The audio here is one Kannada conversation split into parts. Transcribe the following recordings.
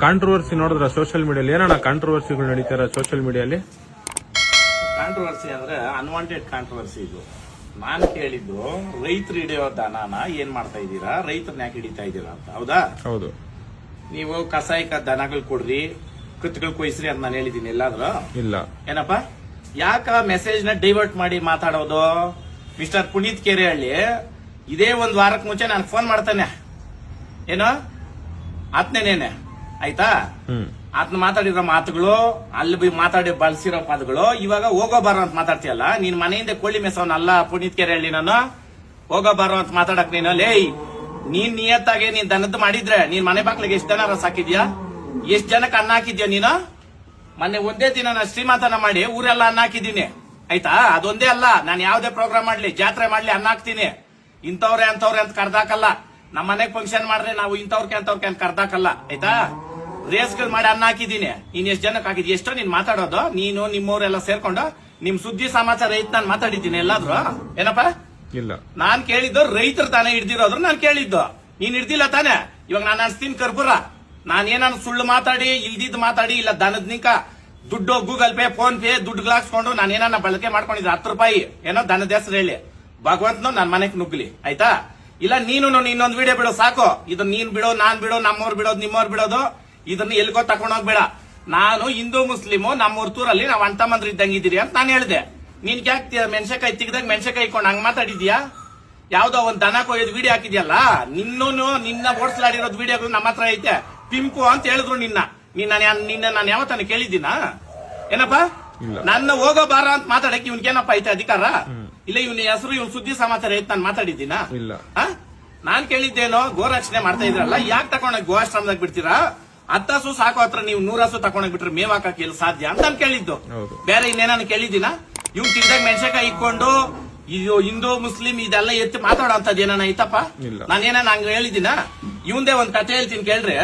ಕಾಂಟ್ರವರ್ಸಿ ನೋಡಿದ್ರ ಸೋಷಿಯಲ್ ಮೀಡಿಯಲ್ಲಿ ಏನಣ್ಣ ಕಾಂಟ್ರವರ್ಸಿಗಳು ನಡೀತಾರ ಸೋಷಿಯಲ್ ಮೀಡಿಯಲ್ಲಿ? ಕಾಂಟ್ರವರ್ಸಿ ಅಂದ್ರೆ ಅನ್ವಾಂಟೆಡ್ ಕಾಂಟ್ರವರ್ಸಿ ಇದು. ನಾನು ಕೇಳಿದ್ದು ರೈತರು ಹಿಡಿಯೋ ದನನ ಏನ್ ಮಾಡ್ತಾ ಇದ್ದೀರಾ, ರೈತರನ್ನ ಯಾಕೆ ಹಿಡಿತಾ ಇದ್ದೀರಾ ಅಂತ. ಹೌದಾ? ಹೌದು. ನೀವು ಕಸಾಯಿಕ ದನಗಳು ಕೊಡ್ರಿ, ಕತ್ಗಳು ಕೊಯ್ಸ್ರಿ ಅಂತ ನಾನು ಹೇಳಿದೀನಿ ಎಲ್ಲಾದ್ರೂ? ಇಲ್ಲ. ಏನಪ್ಪಾ ಯಾಕ ಮೆಸೇಜ್ ನ ಡೈವರ್ಟ್ ಮಾಡಿ ಮಾತಾಡೋದು? ಮಿಸ್ಟರ್ ಪುನೀತ್ ಕೆರೆಹಳ್ಳಿ ಇದೇ ಒಂದ್ ವಾರಕ್ಕೆ ಮುಂಚೆ ನಾನು ಫೋನ್ ಮಾಡ್ತಾನೆ, ಏನೋ ಆತ್ನೇನೇನೆ ಆಯ್ತಾ, ಆತ್ನ ಮಾತಾಡಿರೋ ಮಾತುಗಳು, ಅಲ್ಲಿ ಮಾತಾಡಿ ಬಳಸಿರೋ ಪದಗಳು, ಇವಾಗ ಹೋಗೋ ಬಾರೋ ಅಂತ ಮಾತಾಡ್ತೀಯಲ್ಲ. ನೀನ್ ಮನೆಯಿಂದ ಕೊಳ್ಳಿ ಮೆಸವನಲ್ಲ ಪುನೀತ್ ಕೆರೆಹಳ್ಳಿ. ನಾನು ಹೋಗೋ ಬಾರೋ ಅಂತ ಮಾತಾಡಕ್ ನೀನು ಲೇಯ್, ನೀನ್ ನಿಯತ್ತಾಗೆ ನೀನ್ ದನದ್ದು ಮಾಡಿದ್ರೆ ನೀನ್ ಮನೆ ಬಾಕ್ಲಿಗೆ ಎಷ್ಟ್ ಜನ ಸಾಕಿದ್ಯಾ, ಎಷ್ಟ್ ಜನಕ್ಕೆ ಅನ್ನ ಹಾಕಿದ್ಯಾ ನೀನು? ಮೊನ್ನೆ ಒಂದೇ ದಿನ ನಾನು ಶ್ರೀಮಂತನ ಮಾಡಿ ಊರೆಲ್ಲ ಅನ್ನ ಹಾಕಿದ್ದೀನಿ ಆಯ್ತಾ. ಅದೊಂದೇ ಅಲ್ಲ, ನಾನು ಯಾವ್ದೇ ಪ್ರೋಗ್ರಾಮ್ ಮಾಡ್ಲಿ, ಜಾತ್ರೆ ಮಾಡ್ಲಿ ಅನ್ನ ಹಾಕ್ತೀನಿ. ಇಂಥವ್ರೆ ಅಂತವ್ರೆ ಅಂತ ಕರ್ದಾಕಲ್ಲ. ನಮ್ಮ ಮನೆಗ್ ಫಂಕ್ಷನ್ ಮಾಡ್ರೆ ನಾವು ಇಂಥವ್ರಿಗೆ ಅಂತವ್ರಿಗೆ ಅಂತ ಕರ್ದಾಕಲ್ಲ ಆಯ್ತಾ. ರೇಸ್ಗಳು ಮಾಡಿ ಅನ್ನ ಹಾಕಿದ್ದೀನಿ. ನೀನ್ ಎಷ್ಟ್ ಜನಕ್ಕೆ ಹಾಕಿದ್ಯ? ಎಷ್ಟೋ ನೀನ್ ಮಾತಾಡೋದು? ನೀನು ನಿಮ್ಮವ್ರೆಲ್ಲ ಸೇರ್ಕೊಂಡು ನಿಮ್ ಸುದ್ದಿ ಸಮಾಚಾರ ಐತ್ ನಾನು ಮಾತಾಡಿದ್ದೀನಿ ಎಲ್ಲಾದ್ರು? ಏನಪ್ಪಾ ಇಲ್ಲ. ನಾನ್ ಕೇಳಿದ್ದು ರೈತರ ತಾನೇ ಹಿಡ್ದಿರೋದ್ರು ನಾನು ಕೇಳಿದ್ದು, ನೀನ್ ಹಿಡ್ದಿಲ್ಲ ತಾನೆ. ಇವಾಗ ನಾನು ಅನ್ಸ್ತೀನಿ ಕರ್ಪುರ, ನಾನೇನಾನು ಸುಳ್ಳು ಮಾತಾಡಿ ಇಲ್ದಿದ್ದು ಮಾತಾಡಿ ಇಲ್ಲ ದನದ ನಿಂಕ ದುಡ್ಡು ಗೂಗಲ್ ಪೇ ಫೋನ್ ಪೇ ದುಡ್ಡುಗಳಾಕ್ಸ್ಕೊಂಡು ನಾನೇನ ಬಳಕೆ ಮಾಡ್ಕೊಂಡಿದ್ರೆ 10 ರೂಪಾಯಿ ಏನೋ ದನದ ಹೆಸರು ಹೇಳಿ ಭಗವಂತನು ನನ್ ಮನೆಗ್ ನುಗ್ಲಿ ಆಯ್ತಾ. ಇಲ್ಲ ನೀನು ಇನ್ನೊಂದು ವಿಡಿಯೋ ಬಿಡೋ ಸಾಕು. ಇದನ್ನ ನೀನ್ ಬಿಡೋ, ನಾನ್ ಬಿಡೋ, ನಮ್ಮವ್ರು ಬಿಡೋದು, ನಿಮ್ಮವ್ರು ಬಿಡೋದು, ಇದನ್ನ ಎಲ್ಗೋ ತಕೊಂಡೋಗ್ಬೇಡ. ನಾನು ಹಿಂದೂ ಮುಸ್ಲಿಮು, ನಮ್ಮೂರ್ ತೂರಲ್ಲಿ ನಾವ್ ಅಣ್ಣ ತಮ್ಮಂದ್ರು ಇದ್ದಂಗಿದ್ದೀರಿ ಅಂತ ನಾನು ಹೇಳ್ದೆ. ನೀನ್ ಯಾಕೆ ಮೆಣಸಕಾಯಿ ತೆಗ್ದಾಗ ಮೆಣಸಕಾಯಿ ಇಟ್ಕೊಂಡು ಹಂಗ್ ಮಾತಾಡಿದ್ಯಾ? ಯಾವ್ದೋ ಒಂದ್ ದನ ಕೊಯ್ಯೋದು ವಿಡಿಯೋ ಹಾಕಿದ್ಯಲ್ಲ, ನಿನ್ನ ಓಡಿಸ್ಲಾಡಿರೋದು ವಿಡಿಯೋಗಳು ನಮ್ಮ ಹತ್ರ ಐತೆ. ಪಿಂಪು ಅಂತ ಹೇಳಿದ್ರು ನಿನ್ನ ನಾನು ಯಾವತ್ತಾನ ಕೇಳಿದ್ದೀನ? ಏನಪ್ಪಾ ನನ್ನ ಹೋಗೋ ಬಾರ ಅಂತ ಮಾತಾಡಕ್ಕೆ ಇವ್ನಿಗೇನಪ್ಪ ಐತೆ ಅಧಿಕಾರ? ಇಲ್ಲ ಇವನ ಹೆಸರು ಇವ್ನ ಸುದ್ದಿ ಸಮಾಚಾರ ಐತೆ ನಾನು ಮಾತಾಡಿದ್ದೀನ? ನಾನ್ ಕೇಳಿದ್ದೇನೋ ಗೋರಕ್ಷಣೆ ಮಾಡ್ತಾ ಇದ್ರಲ್ಲ, ಯಾಕೆ ತಕೊಂಡೋಗಿ ಗೋಆಶ್ರಮದಾಗ ಬಿಡ್ತೀರಾ? 10 ಹಸು ಸಾಕು ಹತ್ರ ನೀವು 100 ಹಸು ತಕೊಂಡೋಗಿ ಬಿಟ್ರೆ ಮೇವ್ ಹಾಕಕ್ಕೆ ಎಲ್ಲಿ ಸಾಧ್ಯ ಅಂತ ನಾನು ಕೇಳಿದ್ದು. ಬೇರೆ ಇನ್ನೇನಾನು ಕೇಳಿದ್ದೀನ? ಇವ್ನು ತಿಂದಾಗ ಮೆಣಸಕಾಯಿ ಇಕ್ಕೊಂಡು ಇದು ಹಿಂದೂ ಮುಸ್ಲಿಂ ಇದೆಲ್ಲ ಎತ್ತಿ ಮಾತಾಡೋ ಅಂತದ್ ಏನಾನ ಐತಪ್ಪ? ನಾನೇನ ಹಂಗ ಹೇಳಿದ್ದೀನ? ಇವಂದೇ ಒಂದ್ ಕಥೆ ಹೇಳ್ತೀನಿ ಕೇಳ್ರಿ.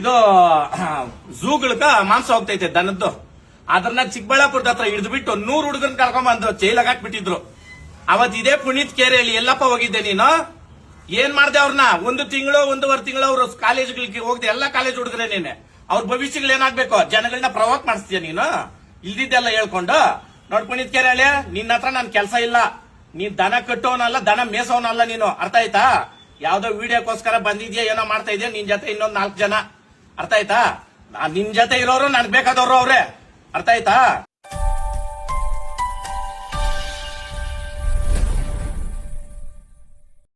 ಇದು ಝೂಗಳಕ ಮಾಂಸ ಹೋಗ್ತೈತೆ ದನದ್ದು, ಅದನ್ನ ಚಿಕ್ಕಬಳ್ಳಾಪುರದ ಹತ್ರ ಹಿಡಿದು ಬಿಟ್ಟು 100 ಹುಡುಗರನ್ನ ಕರ್ಕೊಂಡ್ಬಂದು ಜೈಲಾಗ ಹಾಕ್ಬಿಟ್ಟಿದ್ರು. ಅವತ್ ಇದೇ ಪುನೀತ್ ಕೆರೆಹಳ್ಳಿ ಎಲ್ಲಪ್ಪ ಹೋಗಿದ್ದೆ ನೀನು? ಏನ್ ಮಾಡ್ದೆ ಅವ್ರನ್ನ? 1 ತಿಂಗಳು 1.5 ತಿಂಗಳು ಅವ್ರು ಕಾಲೇಜ್ಗಳಿಗೆ ಹೋಗ್ದೆ, ಎಲ್ಲಾ ಕಾಲೇಜ್ ಹುಡುಗರೇನೇನೆ. ಅವ್ರ ಭವಿಷ್ಯಗಳು ಏನಾಗ್ಬೇಕು? ಜನಗಳನ್ನ ಪ್ರವೋಕ್ ಮಾಡಿಸ್ತೀಯ ನೀನು ಇಲ್ದಿದ್ದೆಲ್ಲ ಹೇಳ್ಕೊಂಡು. ನೋಡ್ ಪುನೀತ್ ಕೆರೆಹಳ್ಳಿ, ನಿನ್ನ ಹತ್ರ ನನ್ ಕೆಲಸ ಇಲ್ಲ. ನೀನ್ ದನ ಕಟ್ಟೋನಲ್ಲ, ದನ ಮೇಸೋನಲ್ಲ ನೀನು, ಅರ್ಥ ಆಯ್ತಾ? ಯಾವ್ದೋ ವಿಡಿಯೋಕ್ಕೋಸ್ಕರ ಬಂದಿದ್ಯಾ, ಏನೋ ಮಾಡ್ತಾ ಇದೆಯಾ. ನಿನ್ ಜೊತೆ ಇನ್ನೊಂದ್ 4 ಜನ, ಅರ್ಥ ಆಯ್ತಾ? ನಿನ್ ಜೊತೆ ಇರೋರು ನನ್ಗೆ ಬೇಕಾದವ್ರು ಅವ್ರೆ, ಅರ್ಥ ಆಯ್ತಾ?